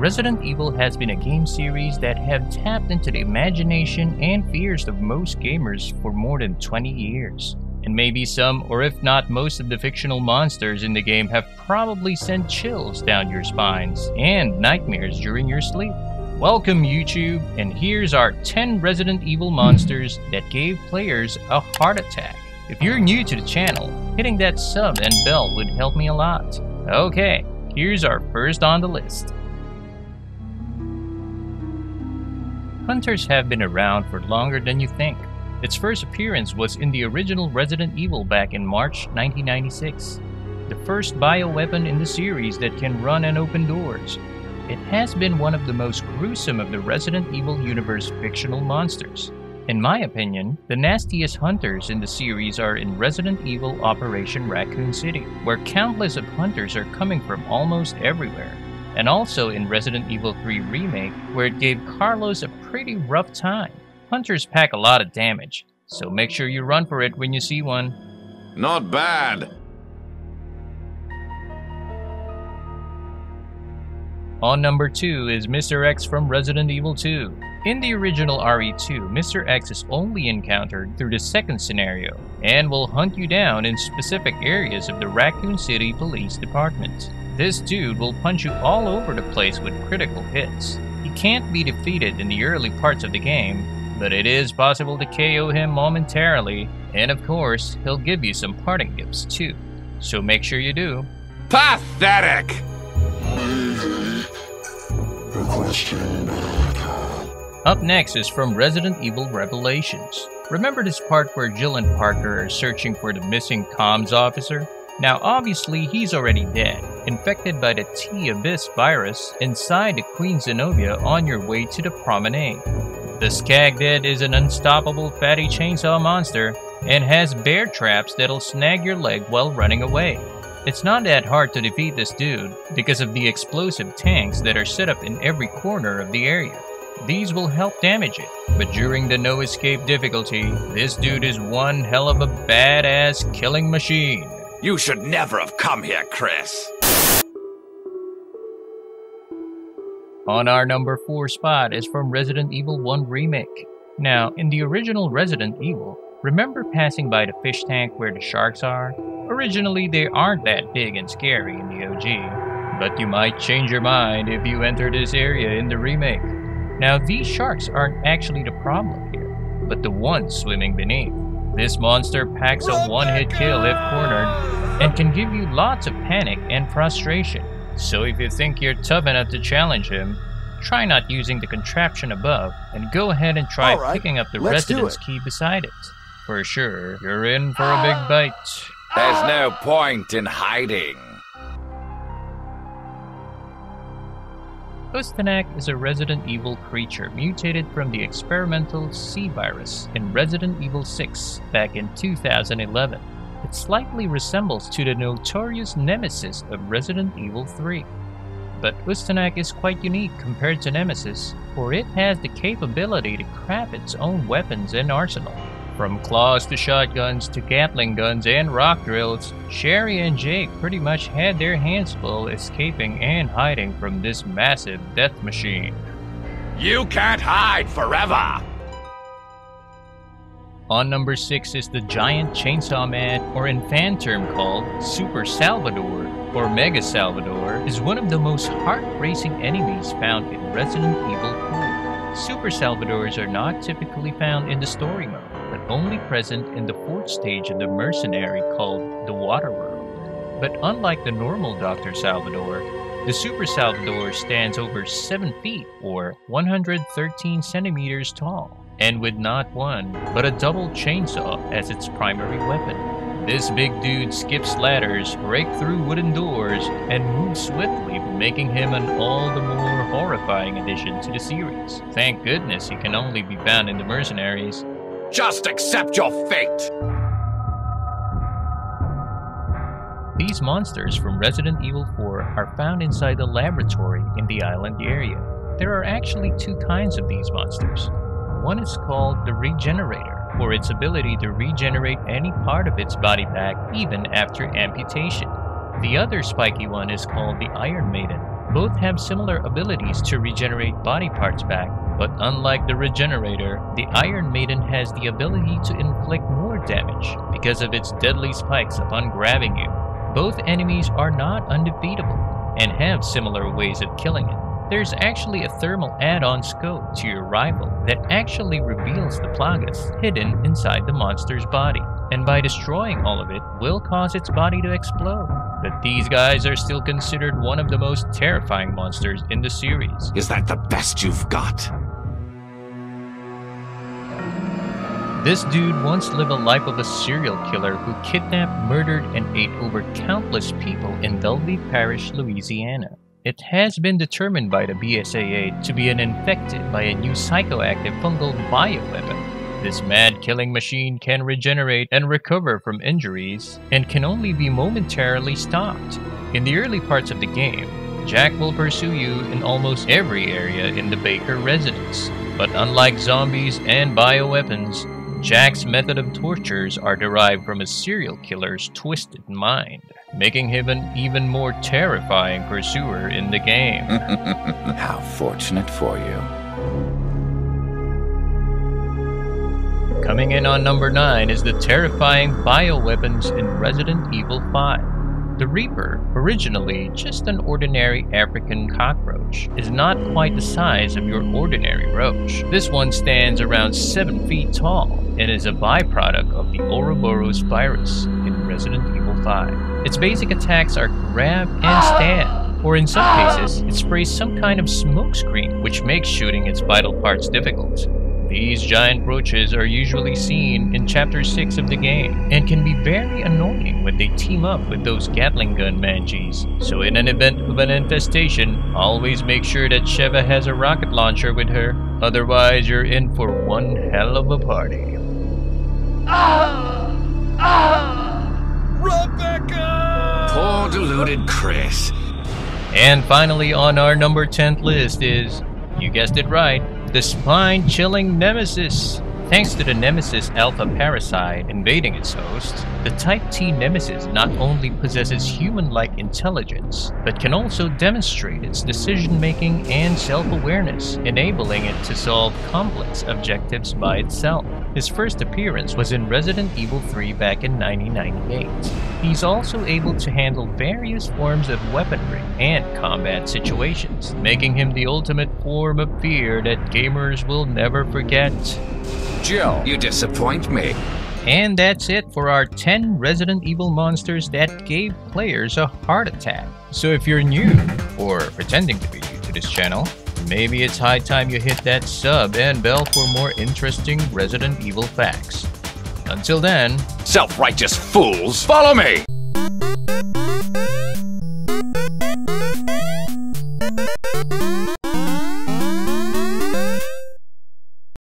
Resident Evil has been a game series that have tapped into the imagination and fears of most gamers for more than 20 years. And maybe some, or if not most of the fictional monsters in the game have probably sent chills down your spines and nightmares during your sleep. Welcome YouTube, and here's our 10 Resident Evil monsters that gave players a heart attack. If you're new to the channel, hitting that sub and bell would help me a lot. Okay, here's our first on the list. Hunters have been around for longer than you think. Its first appearance was in the original Resident Evil back in March 1996. The first bioweapon in the series that can run and open doors. It has been one of the most gruesome of the Resident Evil universe fictional monsters. In my opinion, the nastiest hunters in the series are in Resident Evil Operation Raccoon City, where countless of hunters are coming from almost everywhere. And also in Resident Evil 3 Remake, where it gave Carlos a pretty rough time. Hunters pack a lot of damage, so make sure you run for it when you see one. Not bad. On number 2 is Mr.X from Resident Evil 2. In the original RE2, Mr.X is only encountered through the second scenario, and will hunt you down in specific areas of the Raccoon City Police Department. This dude will punch you all over the place with critical hits. He can't be defeated in the early parts of the game, but it is possible to KO him momentarily, and of course, he'll give you some parting gifts too. So make sure you do. Pathetic! Up next is from Resident Evil Revelations. Remember this part where Jill and Parker are searching for the missing comms officer? Now obviously he's already dead, infected by the T-Abyss virus inside the Queen Zenobia on your way to the promenade. The Scagdead is an unstoppable fatty chainsaw monster and has bear traps that'll snag your leg while running away. It's not that hard to defeat this dude because of the explosive tanks that are set up in every corner of the area. These will help damage it, but during the no escape difficulty, this dude is one hell of a badass killing machine. You should never have come here, Chris. On our number 4 spot is from Resident Evil 1 Remake. Now, in the original Resident Evil, remember passing by the fish tank where the sharks are? Originally, they aren't that big and scary in the OG, but you might change your mind if you enter this area in the remake. Now, these sharks aren't actually the problem here, but the ones swimming beneath. This monster packs a one-hit kill if cornered, and can give you lots of panic and frustration. So if you think you're tough enough to challenge him, try not using the contraption above, and go ahead and try picking up the residence key beside it. For sure, you're in for a big bite. There's no point in hiding. Ustanak is a Resident Evil creature mutated from the experimental C virus in Resident Evil 6 back in 2011. It slightly resembles to the notorious Nemesis of Resident Evil 3. But Ustanak is quite unique compared to Nemesis, for it has the capability to craft its own weapons and arsenal. From claws to shotguns to Gatling guns and rock drills, Sherry and Jake pretty much had their hands full escaping and hiding from this massive death machine. You can't hide forever! On number 6 is the Giant Chainsaw Man, or in fan term called Super Salvador, or Mega Salvador, is one of the most heart-racing enemies found in Resident Evil 4. Super Salvadors are not typically found in the story mode, but only present in the 4th stage of the mercenary called the Water World. But unlike the normal Dr. Salvador, the Super Salvador stands over 7 feet or 113 centimeters tall, and with not one, but a double chainsaw as its primary weapon. This big dude skips ladders, breaks through wooden doors, and moves swiftly, making him an all the more horrifying addition to the series. Thank goodness he can only be found in the mercenaries. Just accept your fate! These monsters from Resident Evil 4 are found inside the laboratory in the island area. There are actually 2 kinds of these monsters. One is called the Regenerator, for its ability to regenerate any part of its body back even after amputation. The other spiky one is called the Iron Maiden, Both have similar abilities to regenerate body parts back, but unlike the Regenerator, the Iron Maiden has the ability to inflict more damage because of its deadly spikes upon grabbing you. Both enemies are not undefeatable and have similar ways of killing it. There's actually a thermal add-on scope to your rifle that actually reveals the plagas hidden inside the monster's body, and by destroying all of it will cause its body to explode. But these guys are still considered one of the most terrifying monsters in the series. Is that the best you've got? This dude once lived a life of a serial killer who kidnapped, murdered, and ate over countless people in Bellevue Parish, Louisiana. It has been determined by the BSAA to be infected by a new psychoactive fungal bioweapon. This mad killing machine can regenerate and recover from injuries, and can only be momentarily stopped. In the early parts of the game, Jack will pursue you in almost every area in the Baker residence. But unlike zombies and bioweapons, Jack's method of tortures are derived from a serial killer's twisted mind, making him an even more terrifying pursuer in the game. How fortunate for you. Coming in on number 9 is the terrifying bioweapons in Resident Evil 5. The Reaper, originally just an ordinary African cockroach, is not quite the size of your ordinary roach. This one stands around 7 feet tall and is a byproduct of the Ouroboros virus in Resident Evil 5. Its basic attacks are grab and stab, or in some cases, it sprays some kind of smoke screen, which makes shooting its vital parts difficult. These giant roaches are usually seen in Chapter 6 of the game, and can be very annoying when they team up with those Gatling gun mangies. So in an event of an infestation, always make sure that Sheva has a rocket launcher with her, otherwise you're in for one hell of a party. Rebecca! Poor deluded Chris. And finally on our number 10th list is, you guessed it right, the spine-chilling Nemesis. Thanks to the Nemesis alpha parasite invading its host, the Type T Nemesis not only possesses human-like intelligence, but can also demonstrate its decision-making and self-awareness, enabling it to solve complex objectives by itself. His first appearance was in Resident Evil 3 back in 1998. He's also able to handle various forms of weaponry and combat situations, making him the ultimate form of fear that gamers will never forget. Jill, you disappoint me. And that's it for our 10 Resident Evil monsters that gave players a heart attack. So if you're new, or pretending to be new to this channel, maybe it's high time you hit that sub and bell for more interesting Resident Evil facts. Until then, Self-righteous fools, follow me!